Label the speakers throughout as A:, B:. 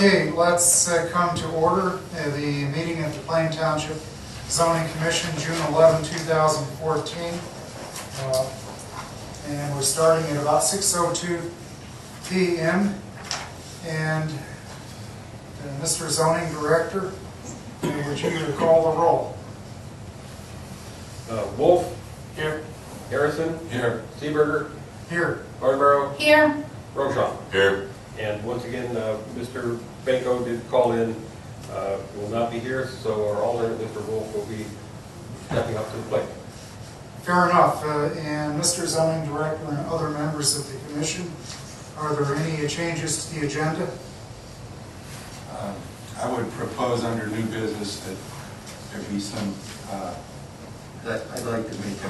A: Okay, let's come to order. The meeting of the Plain Township Zoning Commission, June 11, 2014. And we're starting at about 6:02 p.m. And Mr. Zoning Director, would you call the roll?
B: Wolf.
A: Here.
B: Harrison.
C: Here.
B: Seeberger.
A: Here.
B: Barnborough.
D: Here.
B: Roshaw.
C: Here.
B: And once again, Mr. Benko did call in, will not be here, so our alternate, Mr. Wolf, will be stepping up to the plate.
A: Fair enough. And Mr. Zoning Director and other members of the Commission, are there any changes to the agenda?
C: I would propose under new business that there be some, that I'd like to make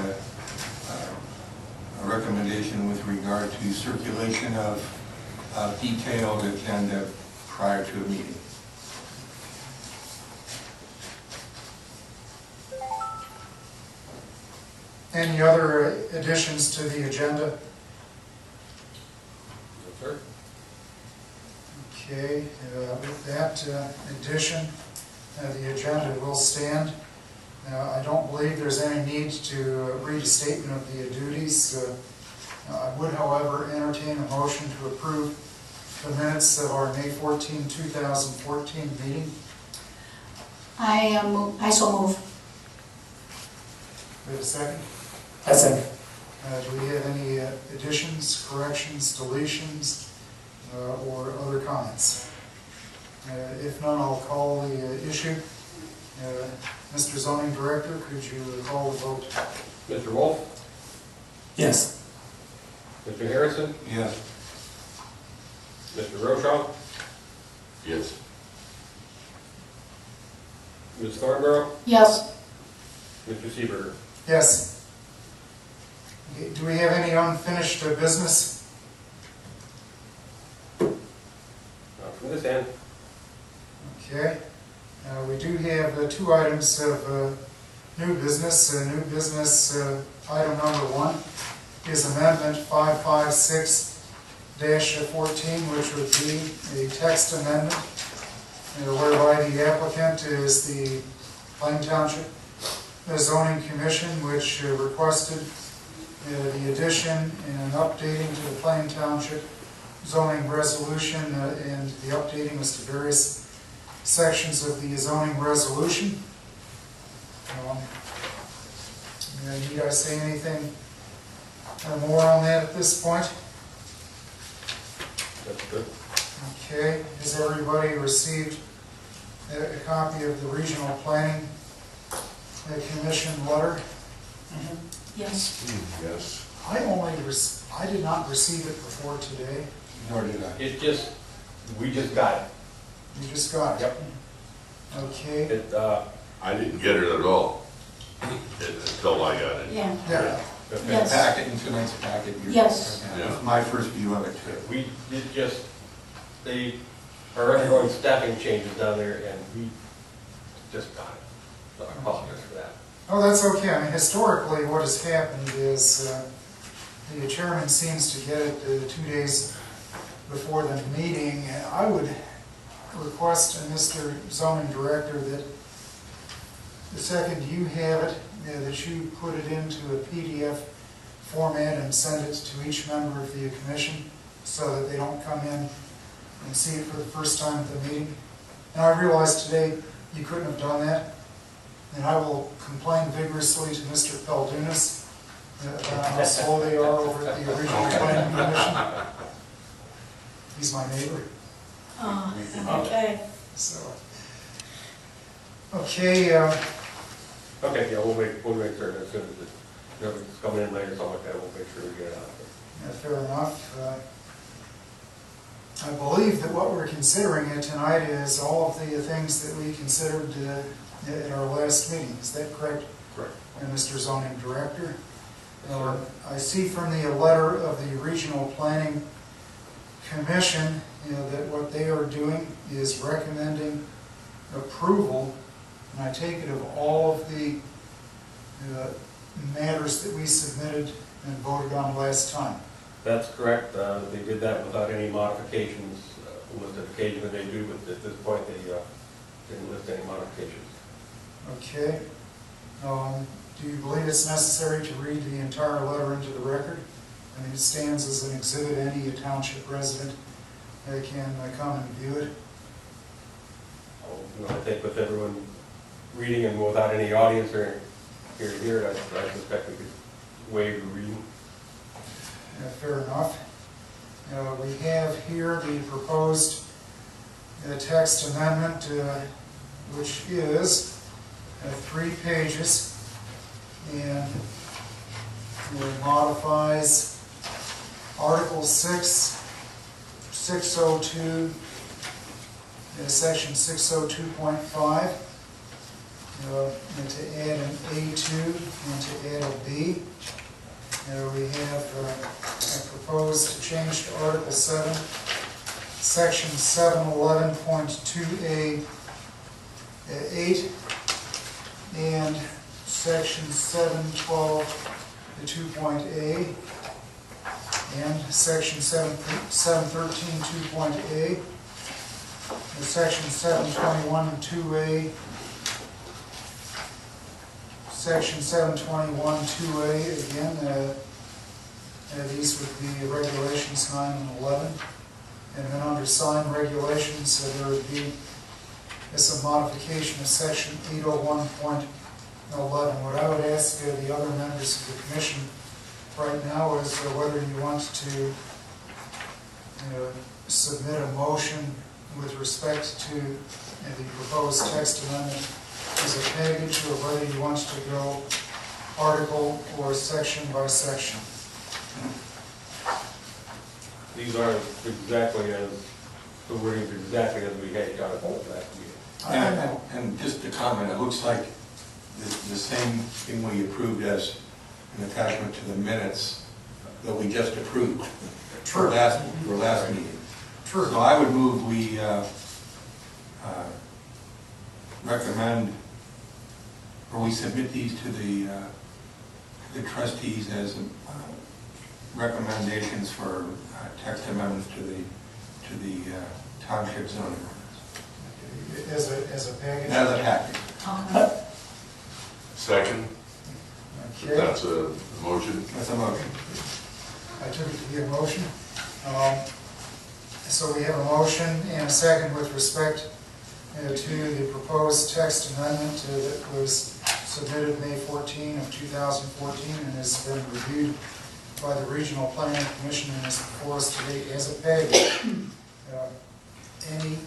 C: a recommendation with regard to circulation of detailed agenda prior to a meeting.
A: Any other additions to the agenda?
B: Yes, sir.
A: Okay, with that addition, the agenda will stand. I don't believe there's any need to read a statement of the duties. I would, however, entertain a motion to approve the minutes of our May 14, 2014 meeting.
D: I so move.
A: We have a second?
D: I second.
A: Do we have any additions, corrections, deletions, or other comments? If none, I'll call the issue. Mr. Zoning Director, could you call the vote?
B: Mr. Wolf.
D: Yes.
B: Mr. Harrison.
C: Yes.
B: Mr. Roshaw.
C: Yes.
B: Ms. Thornborough.
D: Yes.
B: Mr. Seeberger.
A: Yes. Okay, do we have any unfinished business?
B: From this end.
A: Okay. We do have two items of new business. New business item number 1 is Amendment 556-14, which would be a text amendment whereby the applicant is the Plain Township Zoning Commission, which requested the addition and updating to the Plain Township zoning resolution, and the updating was to various sections of the zoning resolution. Need I say anything more on that at this point?
B: That's good.
A: Okay, has everybody received a copy of the Regional Planning Commission letter?
D: Yes.
C: Yes.
A: I did not receive it before today.
C: Nor did I.
B: We just got it.
A: You just got it?
B: Yep.
A: Okay.
E: I didn't get it at all until I got it.
D: Yeah.
A: Yeah.
D: Yes.
C: Packet in tonight's packet.
D: Yes.
C: That was my first view of it too.
B: We did just, they are undergoing staffing changes down there, and we just got it. So I apologize for that.
A: Oh, that's okay. I mean, historically, what has happened is the chairman seems to get it 2 days before the meeting. I would request, Mr. Zoning Director, that the second you have it, that you put it into a PDF format and send it to each member of the commission so that they don't come in and see it for the first time at the meeting. And I realize today you couldn't have done that, and I will complain vigorously to Mr. Peldunas about how slow they are over at the Regional Planning Commission. He's my neighbor.
D: Oh, okay.
A: So, okay,
B: Okay, yeah, we'll make sure as soon as it's coming in later, something like that, we'll make sure we get it out there.
A: fair enough. I believe that what we're considering tonight is all of the things that we considered at our last meeting. Is that correct?
B: Correct.
A: Mr. Zoning Director?
B: Sure.
A: I see from the letter of the Regional Planning Commission, that what they are doing is recommending approval, and I take it of all of the matters that we submitted and voted on last time.
B: That's correct. They did that without any modifications listed occasionally they do, but at this point they didn't list any modifications.
A: Okay. Do you believe it's necessary to read the entire letter into the record? I mean, it stands as an exhibit. Any township resident can come and view it.
B: I think with everyone reading and without any audience or here, I suspect we could waive the reading.
A: Fair enough. We have here the proposed text amendment, which is 3 pages, and it modifies Article 6, 602, Section 602.5, and to add an A2 and to add a B. We have a proposed change to Article 7, Section 711.2A 8, and Section 712.2.A, and Section 713.2.A, and Section 721.2A, Section 721.2A, again, these would be regulations 9 and 11. And then under sign regulations, there would be some modification of Section 801.11. What I would ask the other members of the commission right now is whether you want to submit a motion with respect to the proposed text amendment as a package, or whether you want to go article or section by section.
B: These are exactly as, the wording is exactly as we had got it at last meeting.
C: And just to comment, it looks like the same thing we approved as an attachment to the minutes that we just approved for last meeting.
A: True.
C: So I would move we recommend, or we submit these to the trustees as recommendations for text amendments to the township zoning ordinance.
A: As a package?
C: As a package.
E: Second,
A: Okay.
E: that's a motion.
C: That's a motion.
A: I took it to be a motion. So we have a motion and a second with respect to the proposed text amendment that was submitted May 14 of 2014 and has been reviewed by the Regional Planning Commission and is before us today as a package. Any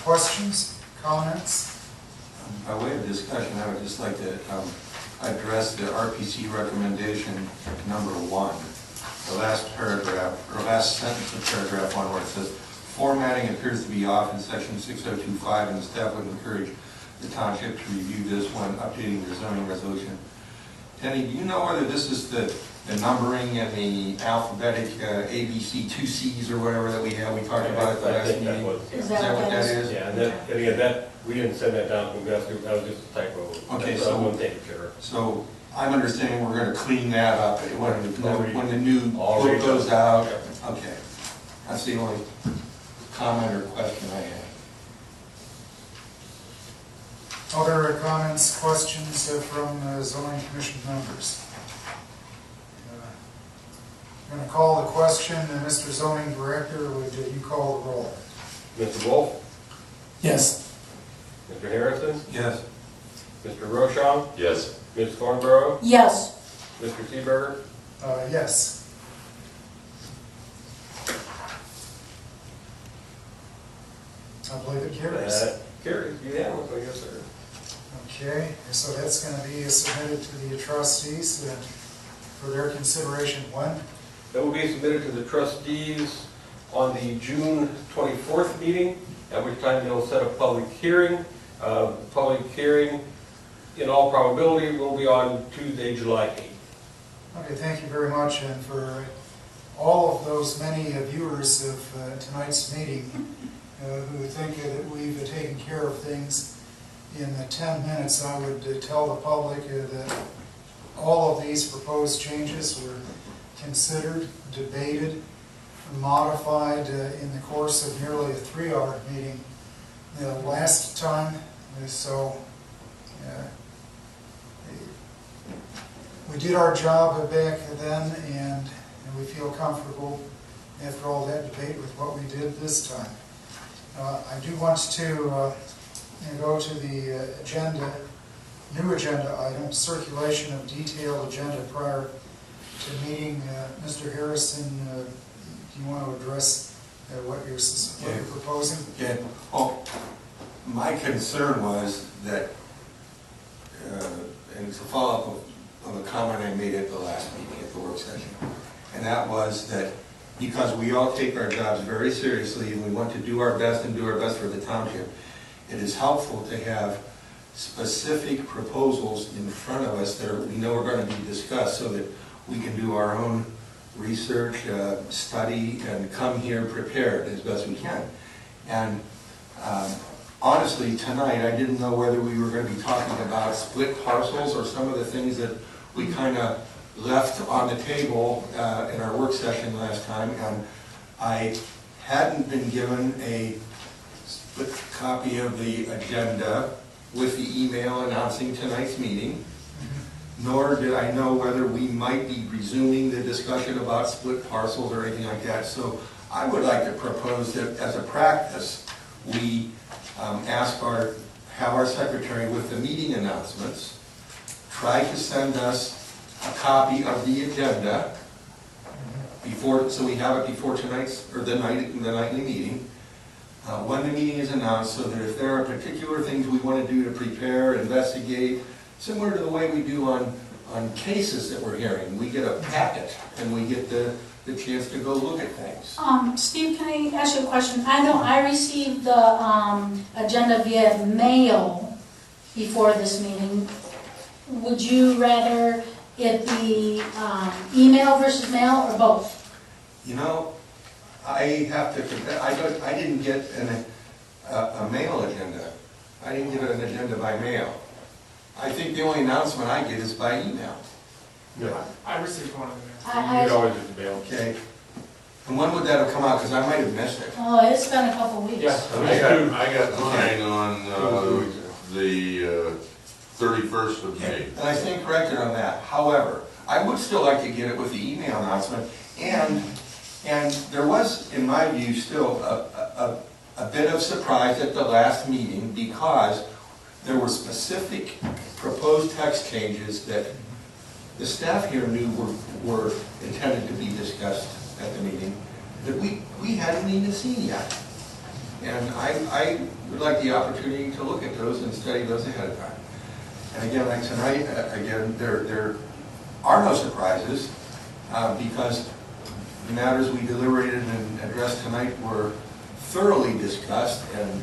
A: questions, comments?
C: By way of discussion, I would just like to address the RPC recommendation number 1. The last paragraph, or last sentence of paragraph 1, where it says, formatting appears to be off in section 6025, and the staff would encourage the township to review this when updating the zoning resolution. Denny, do you know whether this is the numbering and the alphabetic ABC 2Cs or whatever that we had? We talked about it the last meeting.
D: Is
C: Is that what that is?
B: Yeah, and that, and again, we didn't send that down to Gus, that was just a typo.
C: Okay,
B: That's
C: so-
B: what I'm taking care of.
C: So I'm understanding we're going to clean that up when the new
B: All
C: book
B: redone.
C: goes out.
B: Yep.
C: Okay. That's the only comment or question I have.
A: Other comments, questions from zoning commission members? I'm going to call the question, and Mr. Zoning Director, would you call the roll?
B: Mr. Wolf,
D: Yes.
B: Mr. Harrison,
C: Yes.
B: Mr. Rochon,
E: Yes.
B: Ms. Thornborough,
D: Yes.
B: Mr. Seaberger,
A: Yes. I believe it carries.
B: that carries unanimously, yes, sir.
A: Okay, so that's going to be submitted to the trustees for their consideration when?
B: That will be submitted to the trustees on the June 24th meeting, at which time they'll set a public hearing. Public hearing, in all probability, will be on Tuesday, July 8th.
A: Okay, thank you very much, and for all of those many viewers of tonight's meeting who think that we've taken care of things in 10 minutes, I would tell the public that all of these proposed changes were considered, debated, modified in the course of nearly a 3-hour meeting the last time, so we did our job back then, and we feel comfortable after all that debate with what we did this time. I do want to go to the agenda, new agenda item, circulation of detailed agenda prior to meeting. Mr. Harrison, do you want to address what you're proposing?
C: Yeah. Oh, my concern was that, and it's a follow-up of a comment I made at the last meeting, at the work session, and that was that because we all take our jobs very seriously and we want to do our best and do our best for the township, it is helpful to have specific proposals in front of us that we know are going to be discussed so that we can do our own research, study, and come here prepared as best we can. And honestly, tonight, I didn't know whether we were going to be talking about split parcels or some of the things that we kind of left on the table in our work session last time. And I hadn't been given a split copy of the agenda with the email announcing tonight's meeting, nor did I know whether we might be resuming the discussion about split parcels or anything like that. So I would like to propose that as a practice, we have our secretary with the meeting announcements try to send us a copy of the agenda before, so we have it before tonight's, or the nightly meeting, when the meeting is announced, so that if there are particular things we want to do to prepare, investigate, similar to the way we do on cases that we're hearing, we get a packet and we get the chance to go look at things.
D: Steve, can I ask you a question? I know I received the agenda via mail before this meeting. Would you rather it be email versus mail or both?
C: You know, I have to confess, I didn't get a mail agenda. I didn't get an agenda by mail. I think the only announcement I get is by email.
B: Yeah.
F: I received one of them.
B: You always just mail.
C: Okay. And when would that have come out? Because I might have missed it.
D: Oh, it's been a couple weeks.
B: Yeah.
E: I got mine on the 31st of May.
C: And I stand corrected on that. However, I would still like to get it with the email announcement. And there was, in my view, still a bit of surprise at the last meeting because there were specific proposed text changes that the staff here knew were intended to be discussed at the meeting that we hadn't even seen yet. And I would like the opportunity to look at those and study those ahead of time. And again, like tonight, there are no surprises because the matters we deliberated and addressed tonight were thoroughly discussed and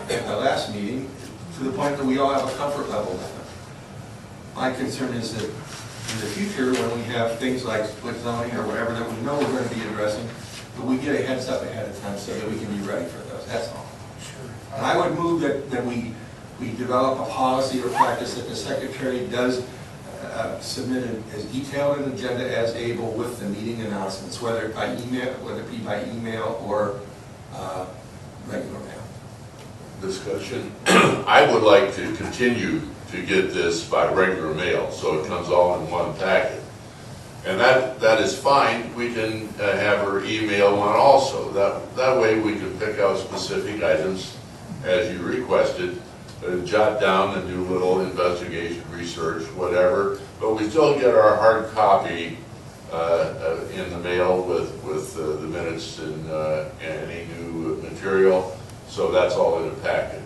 C: at the last meeting to the point that we all have a comfort level with them. My concern is that in the future, when we have things like split zoning or whatever that we know we're going to be addressing, that we get a heads up ahead of time so that we can be ready for those. That's all.
A: Sure.
C: And I would move that we develop a policy or practice that the secretary does submit as detailed an agenda as able with the meeting announcements, whether it be by email or regular mail.
E: Discussion. I would like to continue to get this by regular mail, so it comes all in one packet. And that is fine. We can have her email one also. That way we can pick out specific items as you requested, jot down and do a little investigation, research, whatever. But we still get our hard copy in the mail with the minutes and any new material. So that's all in a packet.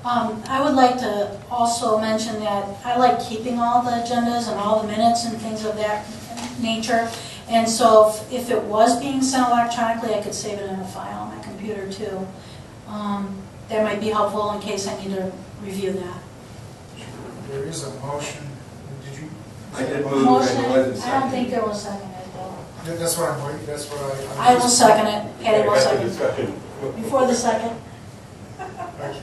D: I would like to also mention that I like keeping all the agendas and all the minutes and things of that nature. And so if it was being sent electronically, I could save it in a file on my computer too. That might be helpful in case I need to review that.
A: There is a motion. Did you?
C: I did move
D: Motion,
C: and it wasn't
D: I don't
C: seconded.
D: think there was seconded though.
A: That's what I'm waiting, that's what
D: I will second it, Patty will second
B: Discussion.
D: it. Before the second.
A: Okay.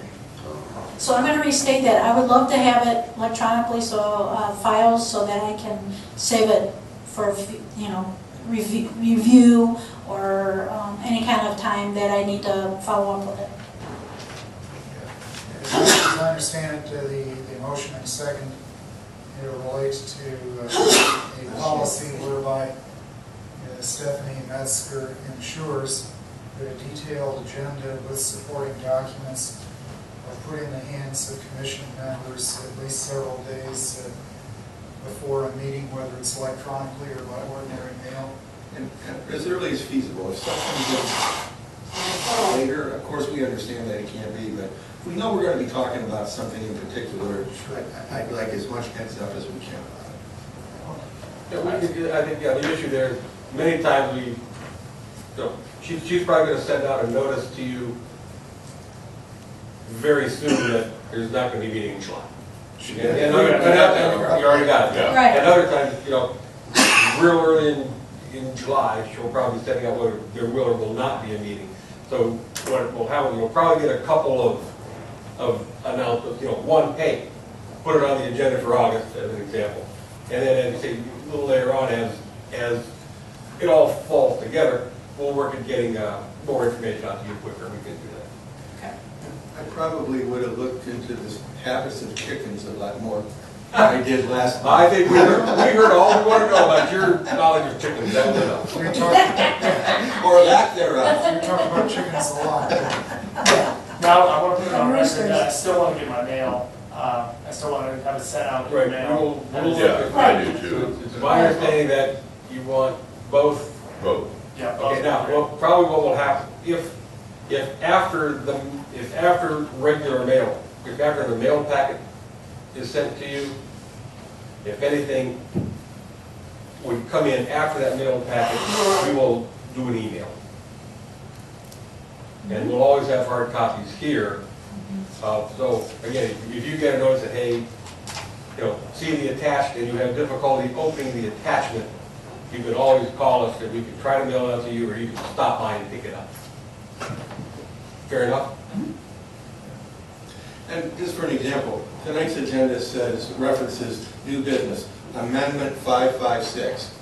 D: So I'm going to restate that. I would love to have it electronically, so files, so that I can save it for, review or any kind of time that I need to follow up with it.
A: As I understand it, the motion and second, it relates to a policy whereby Stephanie Metzger ensures that a detailed agenda with supporting documents are put in the hands of commission members at least several days before a meeting, whether it's electronically or by ordinary mail.
C: And as early as feasible. If something gets later, of course, we understand that it can't be, but if we know we're going to be talking about something in particular, I'd like as much heads up as we can about it.
B: Yeah, I think, yeah, the issue there, many times she's probably going to send out a notice to you very soon that there's not going to be a meeting in July. You already got it.
E: Yeah.
D: Right.
B: And other times, real early in July, she'll probably be setting out whether there will or will not be a meeting. So what will happen, you'll probably get a couple of announcements, one, hey, put it on the agenda for August, as an example. And then, as you say, a little later on, as it all falls together, we'll work at getting more information out to you quicker. We can do that.
D: Okay.
C: I probably would have looked into the habits of chickens a lot more than I did last month.
B: I think we heard all we want to know about your knowledge of chickens. That was enough.
A: We talked,
C: Or lack thereof.
A: we talked about chickens a lot.
F: Now, I want to put it on record
D: Roosters.
F: that I still want to get my mail, I still want to have it sent out in
B: Right.
F: mail.
E: Yeah, I do too.
B: It's my understanding that you want both.
E: Vote.
F: Yeah,
B: Okay, now, well, probably what will happen, if after regular mail, if after the mail packet is sent to you, if anything would come in after that mail packet, we will do an email. And we'll always have hard copies here. So again, if you get a notice that, hey, see the attached and you have difficulty opening the attachment, you can always call us and we can try to mail it out to you, or you can stop by and pick it up. Fair enough?
C: And just for an example, tonight's agenda references new business, Amendment 556.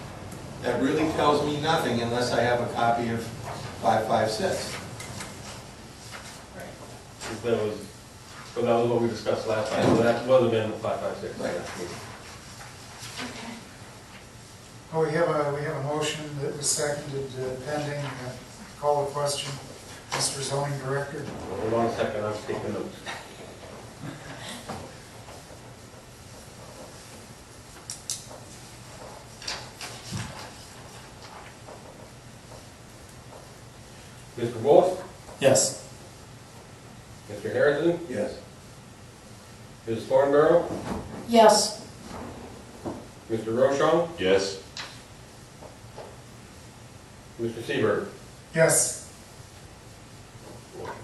C: That really tells me nothing unless I have a copy of 556.
B: That was what we discussed last time, so that was Amendment 556.
C: Right.
A: Oh, we have a motion that was seconded pending. Call the question. Mr. Zoning Director.
B: Hold on a second, I'm taking notes. Mr. Wolf?
F: Yes.
B: Mr. Harrison?
C: Yes.
B: Ms. Thornborough?
D: Yes.
B: Mr. Rochon?
E: Yes.
B: Mr. Seaberg?
A: Yes,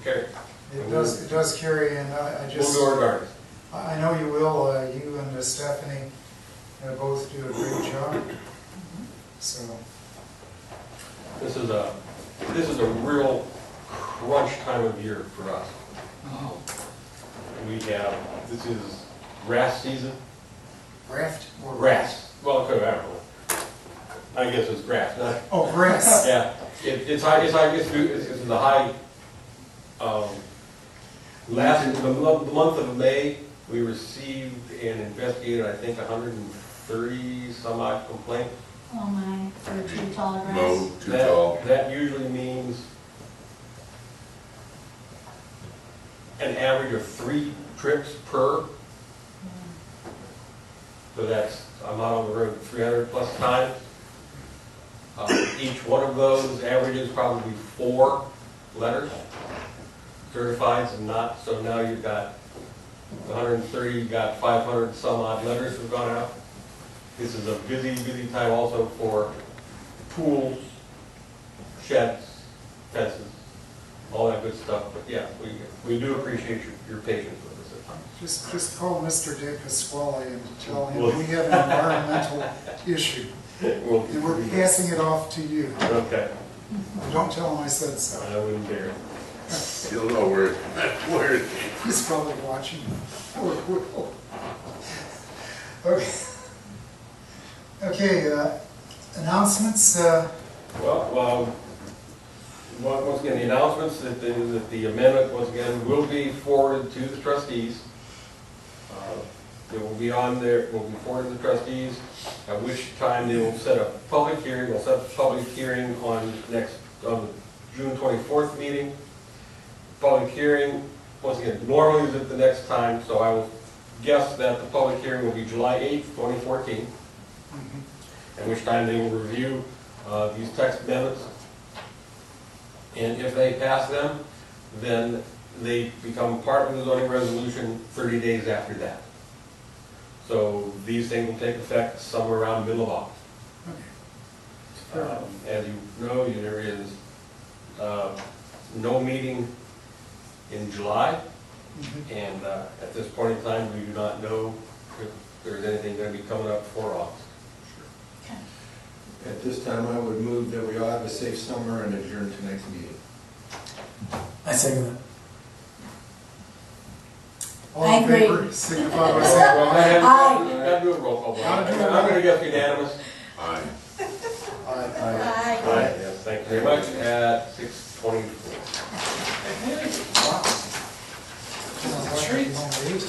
B: Okay.
A: it does carry, and I
B: We'll
A: just,
B: do our darndest.
A: I know you will, you and Stephanie both do a great job. So,
B: This is a real crunch time of year for us. This is grass season.
A: raft or?
B: Grass. Well, I don't know. I guess it's grass, not.
A: Oh, grass.
B: Yeah, it's in the high, the month of May, we received and investigated, I think, 130 some odd complaints.
D: Oh my, for too tall grass.
E: No, too tall.
B: That usually means an average of 3 trips per. So that's, I'm out on the road 300 plus times. Each one of those averages probably 4 letters, certifieds and not. So now you've got 130, you've got 500 some odd letters have gone out. This is a busy time also for pools, sheds, fences, all that good stuff. But yeah, we do appreciate your patience with us.
A: Just call Mr. De Pasquale and tell him we have an environmental issue. And we're passing it off to you.
B: Okay,
A: Don't tell him I said so.
B: I wouldn't dare.
E: You'll know where
A: He's probably watching. Poor Will. Okay. Okay, Announcements,
B: Well, once again, the announcements that the amendment, once again, will be forwarded to the trustees. It will be on there, it will be forwarded to the trustees, at which time they will set a public hearing. We'll set a public hearing on the June 24th meeting. Public hearing, once again, normally is at the next time, so I will guess that the public hearing will be July 8th, 2014, at which time they will review these text amendments. And if they pass them, then they become part of the zoning resolution 30 days after that. So these things will take effect somewhere around the middle of August. As you know, there is no meeting in July, and at this point in time, we do not know if there's anything going to be coming up for August.
C: At this time, I would move that we all have a safe summer and adjourn to next meeting.
G: I second that.
A: all
D: I
A: in
D: agree.
A: favor, signify by saying
B: Well, I
D: Aye.
B: have to do a roll call vote.
A: Gotta do a
B: I'm
A: roll.
B: going to guess unanimous.
E: Aye.
D: Aye.
B: Yes, thank you very much, at 6:24.
A: Wow. Sounds like you want to leave.